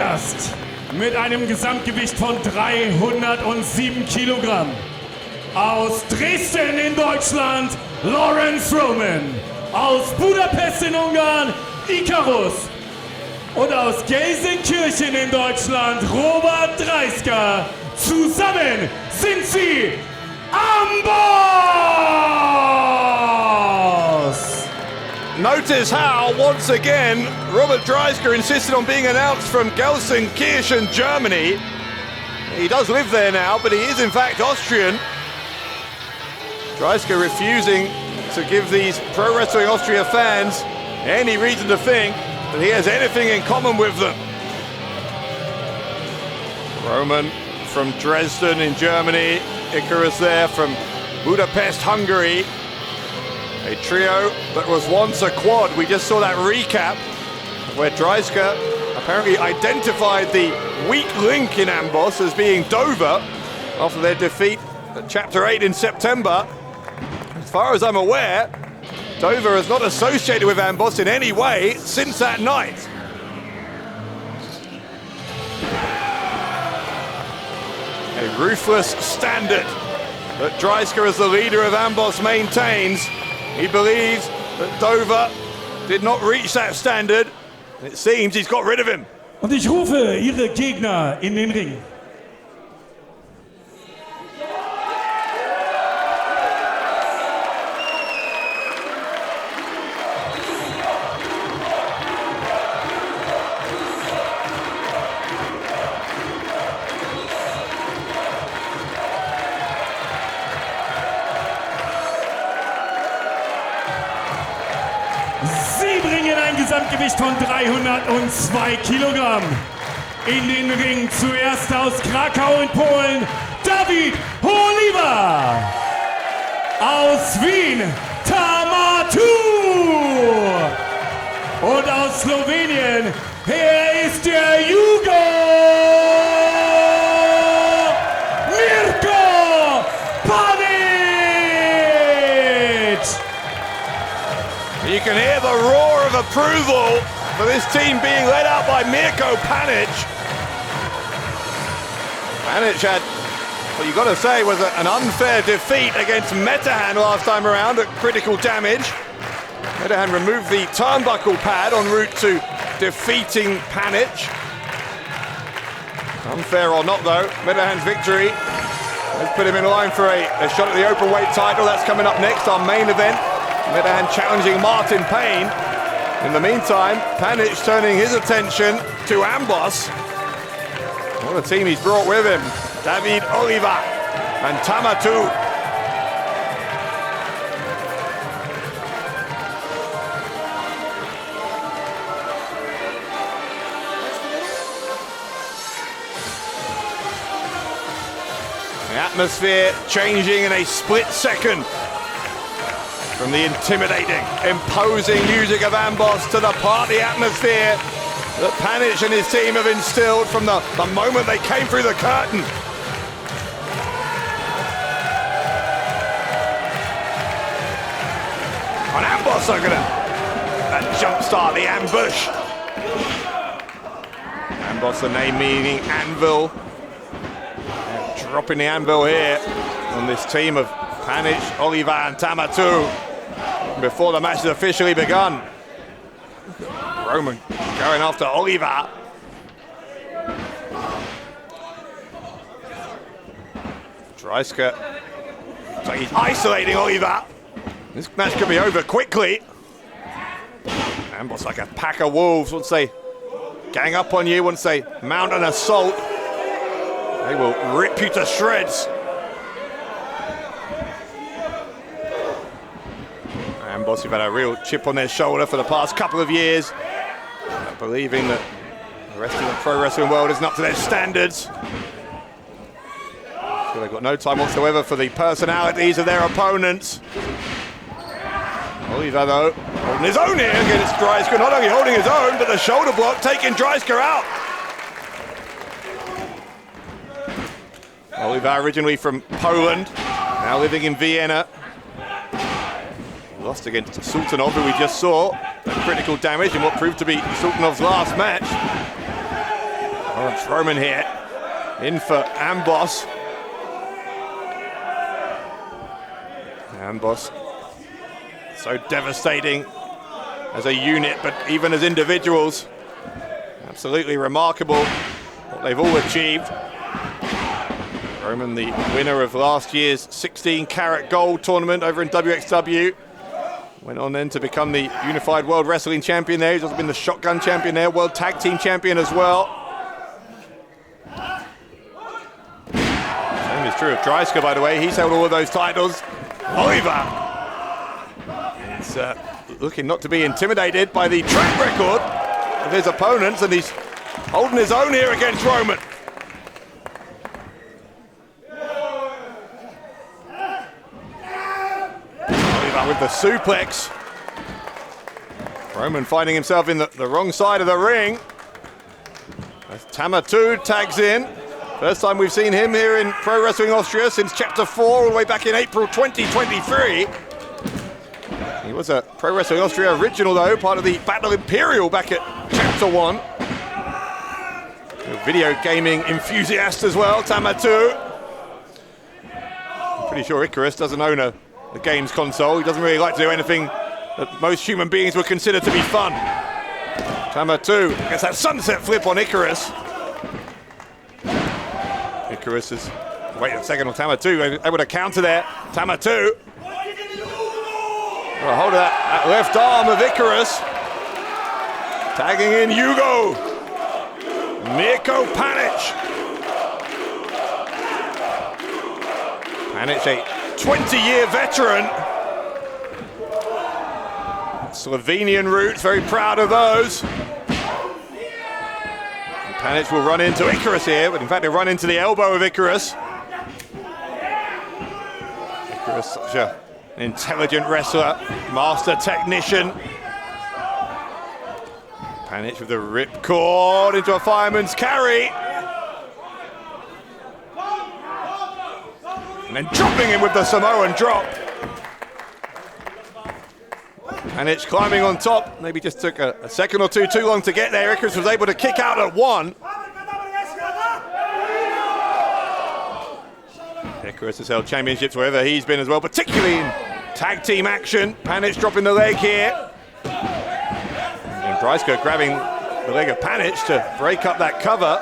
Zuerst mit einem Gesamtgewicht von 307 Kilogramm. Aus Dresden in Deutschland, Laurance Roman. Aus Budapest in Ungarn, Icarus. Und aus Gelsenkirchen in Deutschland, Robert Dreissker. Zusammen sind sie Amboss! Notice how, once again, Robert Dreissker insisted on being announced from Gelsenkirchen, Germany. He does live there now, but he is in fact Austrian. Dreissker refusing to give these Pro Wrestling Austria fans any reason to think that he has anything in common with them. Roman from Dresden in Germany, Icarus there from Budapest, Hungary. A trio that was once a quad. We just saw that recap where Dreissker apparently identified the weak link in Amboss as being Dover after their defeat at Chapter 8 in September. As far as I'm aware, Dover is not associated with Amboss in any way since that night. A ruthless standard that Dreissker as the leader of Amboss maintains. He believes that Dover did not reach that standard. It seems he's got rid of him. Und ich rufe Ihre Gegner in den Ring. Sie bringen ein Gesamtgewicht von 302 Kilogramm. In den Ring zuerst aus Krakau in Polen, David Oliwa. Aus Wien, Tamatou. Und aus Slowenien, hier ist der Yuto. Mirko Panic. You can hear the roar of approval for this team being led out by Mirko Panic. Panic had, what you got to say, was an unfair defeat against Metehan last time around at critical damage. Metehan removed the turnbuckle pad en route to defeating Panic. Unfair or not though, Metehan's victory has put him in line for a shot at the Openweight title. That's coming up next, our main event. Metehan challenging Martn Payne. In the meantime, Panic turning his attention to Amboss. What a team he's brought with him. David Oliwa and Tamatou. The atmosphere changing in a split second. From the intimidating, imposing music of Amboss to the party atmosphere that Panic and his team have instilled from the moment they came through the curtain. And Amboss are gonna jumpstart the ambush. Amboss, the name meaning anvil. Dropping the anvil here on this team of Panic, Oliwa and Tamatou before the match has officially begun. Roman going after Oliwa. Dreissker, so he's isolating Oliwa. This match could be over quickly. Amboss like a pack of wolves. Once they gang up on you, once they mount an assault, they will rip you to shreds. Amboss have had a real chip on their shoulder for the past couple of years, believing that the rest of the pro wrestling world isn't up to their standards. So they've got no time whatsoever for the personalities of their opponents. Oliwa, though, holding his own here against Dreissker. Not only holding his own, but the shoulder block taking Dreissker out. Oliwa originally from Poland, now living in Vienna. Lost against Sultanov, who we just saw. Critical damage in what proved to be Sultanov's last match. Laurance Roman here, in for Amboss. Amboss, so devastating as a unit, but even as individuals, absolutely remarkable what they've all achieved. Roman, the winner of last year's 16-carat gold tournament over in WXW. Went on then to become the Unified World Wrestling Champion there. He's also been the Shotgun Champion there, World Tag Team Champion as well. Same is true of Dreissker, by the way. He's held all of those titles. Oliwa is looking not to be intimidated by the track record of his opponents, and he's holding his own here against Roman. With the suplex. Roman finding himself in the wrong side of the ring. As Tamatou tags in. First time we've seen him here in Pro Wrestling Austria since Chapter 4, all the way back in April 2023. He was a Pro Wrestling Austria original though, part of the Battle Imperial back at Chapter 1. A video gaming enthusiast as well, Tamatou. I'm pretty sure Icarus doesn't own the games console. He doesn't really like to do anything that most human beings would consider to be fun. Tamatou gets that sunset flip on Icarus. Icarus is, wait a second on Tamatou, able to counter there. Tamatou. A hold of that left arm of Icarus. Tagging in Yuto. Mirko Panic. Panic, a 20-year veteran. Slovenian roots, very proud of those. And Panic will run into Icarus here, but in fact he'll run into the elbow of Icarus. Icarus, such an intelligent wrestler, master technician. Panic with the ripcord into a fireman's carry. And then dropping him with the Samoan drop. Panic climbing on top. Maybe just took a second or two too long to get there. Icarus was able to kick out at one. Icarus has held championships wherever he's been as well, particularly in tag team action. Panic dropping the leg here. And Dreissker grabbing the leg of Panic to break up that cover.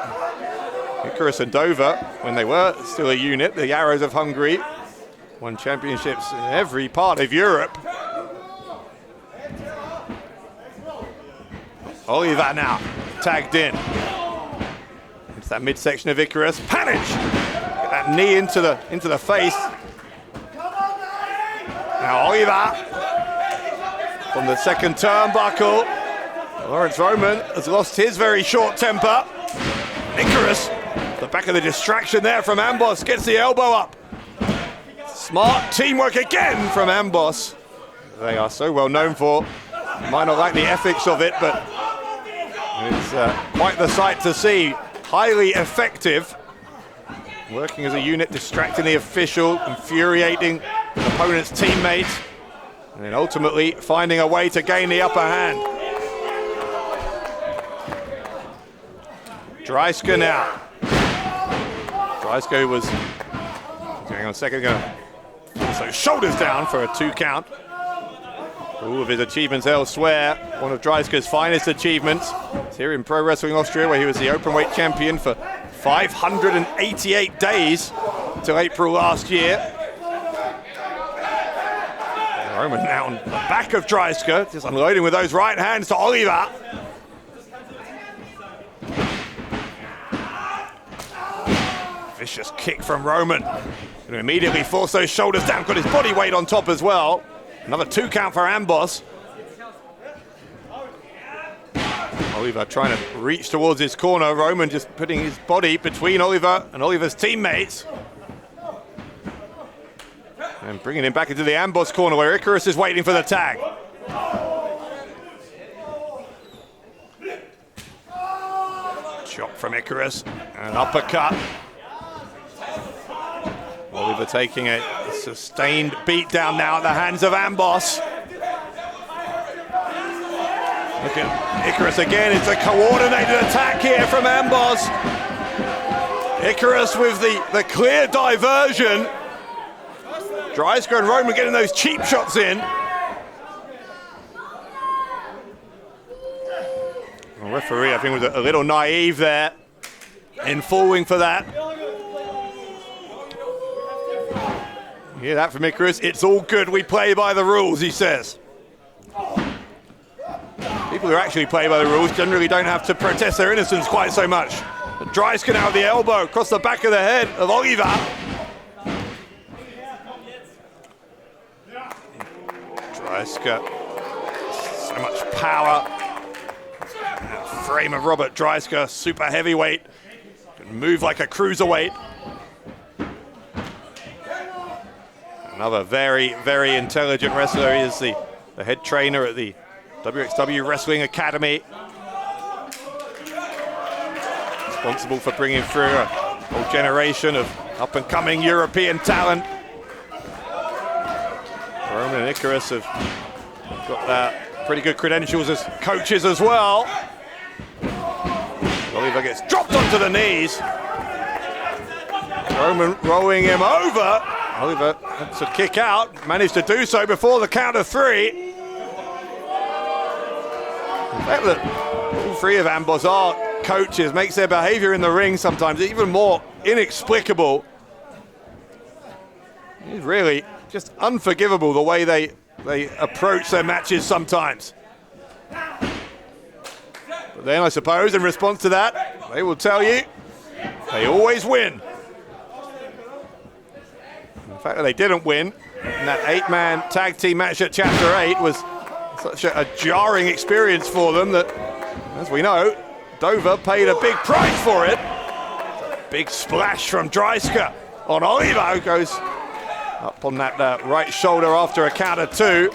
Icarus and Dover, when they were still a unit, the Arrows of Hungary, won championships in every part of Europe. Oliwa now tagged in. It's that midsection of Icarus. Panic! Get that knee into the face. Now Oliwa from the second turnbuckle. Laurance Roman has lost his very short temper. Icarus, the back of the distraction there from Amboss, gets the elbow up. Smart teamwork again from Amboss. They are so well known for. Might not like the ethics of it, but it's quite the sight to see. Highly effective. Working as a unit, distracting the official, infuriating the opponent's teammates, and then ultimately finding a way to gain the upper hand. Dreissker now. Dreissker was, hang on a second, going to force those shoulders down for a 2 count. All of his achievements elsewhere. One of Dreisker's finest achievements is here in Pro Wrestling Austria, where he was the Openweight champion for 588 days until April last year. Roman now on the back of Dreissker, just unloading with those right hands to Oliwa. Vicious kick from Roman. Going to immediately force those shoulders down, got his body weight on top as well. Another 2 count for Amboss. Oliwa trying to reach towards his corner. Roman just putting his body between Oliwa and Oliva's teammates. And bringing him back into the Amboss corner where Icarus is waiting for the tag. Chop from Icarus. An uppercut. Oliwa taking a sustained beat down now at the hands of Amboss. Look at Icarus again. It's a coordinated attack here from Amboss. Icarus with the clear diversion. Dreissker and Roman getting those cheap shots in. The referee, I think, was a little naive there in falling for that. You hear that from Icarus? It's all good. We play by the rules, he says. People who actually play by the rules generally don't have to protest their innocence quite so much. Dreissker now with the elbow across the back of the head of Oliwa. Dreissker, so much power. That frame of Robert Dreissker, super heavyweight. Can move like a cruiserweight. Another very, very intelligent wrestler. He is the head trainer at the WXW Wrestling Academy. Responsible for bringing through a whole generation of up-and-coming European talent. Roman and Icarus have got pretty good credentials as coaches as well. Oliwa gets dropped onto the knees. Roman rolling him over. Oliwa had to kick out, managed to do so before the count of 3. The fact that all 3 of Amboss are coaches makes their behavior in the ring sometimes even more inexplicable. It's really just unforgivable the way they approach their matches sometimes. But then I suppose in response to that, they will tell you they always win. The fact that they didn't win in that 8-man tag team match at Chapter 8 was such a jarring experience for them that, as we know, Dover paid a big price for it. Big splash from Dreissker on Oliwa, who goes up on that right shoulder after a count of 2.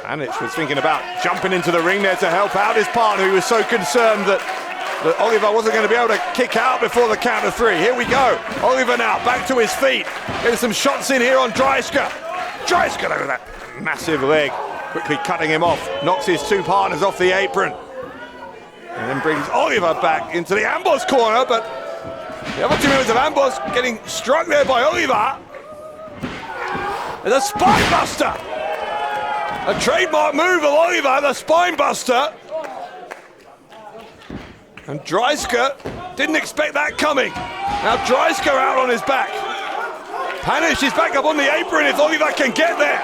Panic was thinking about jumping into the ring there to help out his partner, who was so concerned that Oliwa wasn't going to be able to kick out before the count of 3. Here we go. Oliwa now back to his feet. Getting some shots in here on Dreissker. Dreissker over that massive leg, quickly cutting him off. Knocks his 2 partners off the apron. And then brings Oliwa back into the Amboss corner, but the other 2 members of Amboss getting struck there by Oliwa. There's a spine buster. A trademark move of Oliwa, the spine buster. And Dreissker didn't expect that coming. Now Dreissker out on his back. Panic is back up on the apron if Oliwa can get there.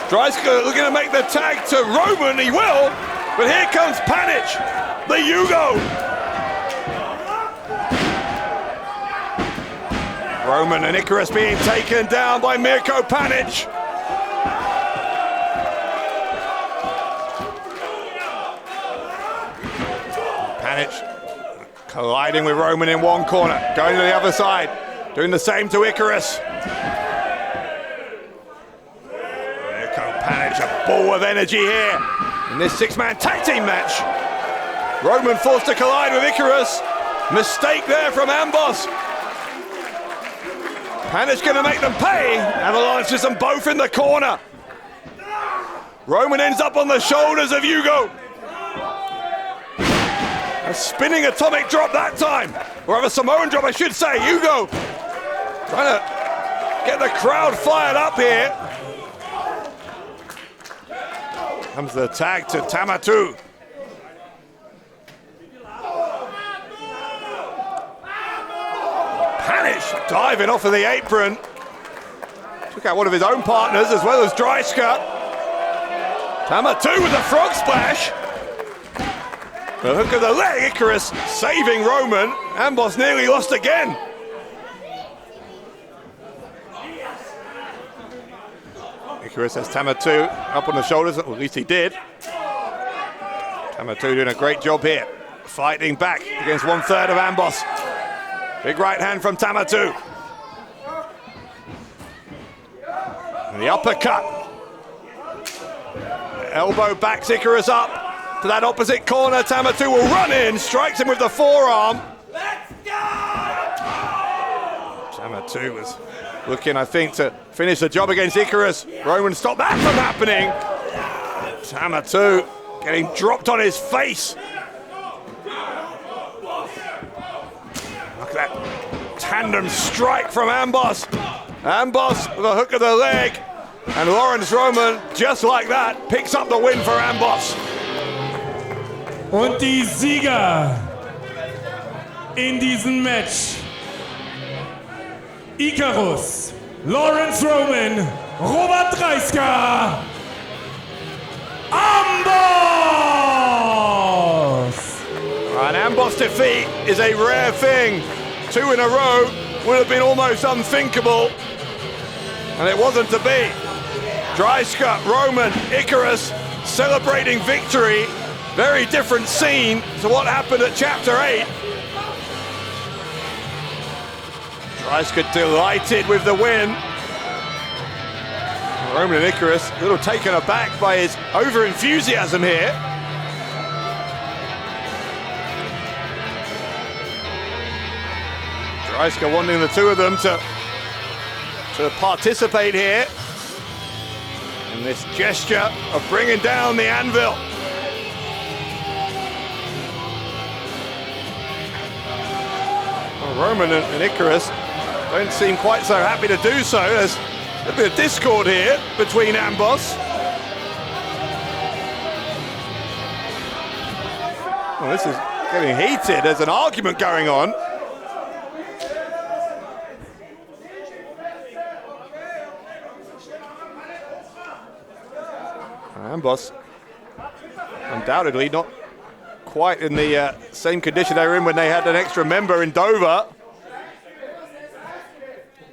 Dreissker looking to make the tag to Roman, he will. But here comes Panic, the Yugo. Roman and Icarus being taken down by Mirko Panic. Panic colliding with Roman in one corner, going to the other side, doing the same to Icarus. Mirko Panic, a ball of energy here in this 6-man tag team match. Roman forced to collide with Icarus. Mistake there from Amboss. Panic's going to make them pay, and launches them both in the corner. Roman ends up on the shoulders of Yugo. A spinning atomic drop that time, or a Samoan drop I should say. Yugo trying to get the crowd fired up here. Comes the tag to Tamatou. Panic diving off of the apron. Took out one of his own partners as well as Dreissker. Tamatou with the frog splash. The hook of the leg, Icarus saving Roman. Amboss nearly lost again. Icarus has Tamatou up on the shoulders, or at least he did. Tamatou doing a great job here, fighting back against 1/3 of Amboss. Big right hand from Tamatou. And the uppercut. Elbow backs Icarus up to that opposite corner. Tamatou will run in, strikes him with the forearm. Tamatou was looking, I think, to finish the job against Icarus. Roman stopped that from happening. Tamatou getting dropped on his face. Look at that tandem strike from Amboss. Amboss with a hook of the leg. And Laurance Roman, just like that, picks up the win for Amboss. Und die Sieger in diesem Match: Icarus, Laurance Roman Robert Dreissker, Amboss! An Amboss defeat is a rare thing. 2 in a row would have been almost unthinkable, and it wasn't to be. Dreissker, Roman, Icarus celebrating victory. Very different scene to what happened at Chapter 8. Dreissker delighted with the win. Roman and Icarus a little taken aback by his over-enthusiasm here. Dreissker wanting the two of them to participate here in this gesture of bringing down the anvil. Well, Roman and Icarus don't seem quite so happy to do so. There's a bit of discord here between Amboss. Well, this is getting heated. There's an argument going on. Amboss, undoubtedly not quite in the same condition they were in when they had an extra member in Dover.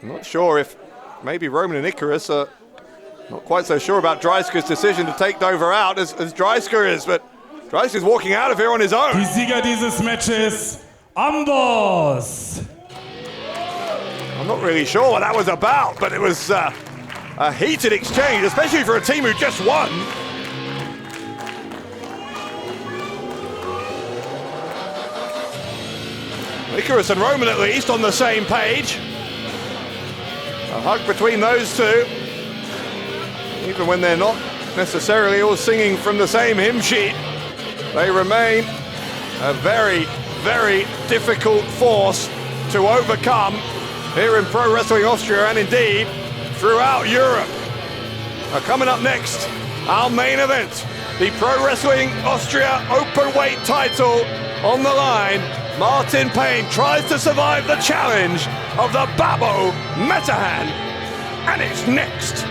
I'm not sure if maybe Roman and Icarus are not quite so sure about Dreisker's decision to take Dover out as Dreissker is, but Dreisker's walking out of here on his own. Die Sieger dieses Matches: Amboss. I'm not really sure what that was about, but it was a heated exchange, especially for a team who just won. Icarus and Roman at least on the same page. A hug between those two, even when they're not necessarily all singing from the same hymn sheet. They remain a very, very difficult force to overcome here in Pro Wrestling Austria and indeed throughout Europe. Now coming up next, our main event, the Pro Wrestling Austria Openweight title on the line. Martn Payne tries to survive the challenge of the Babo Metehan, and it's next.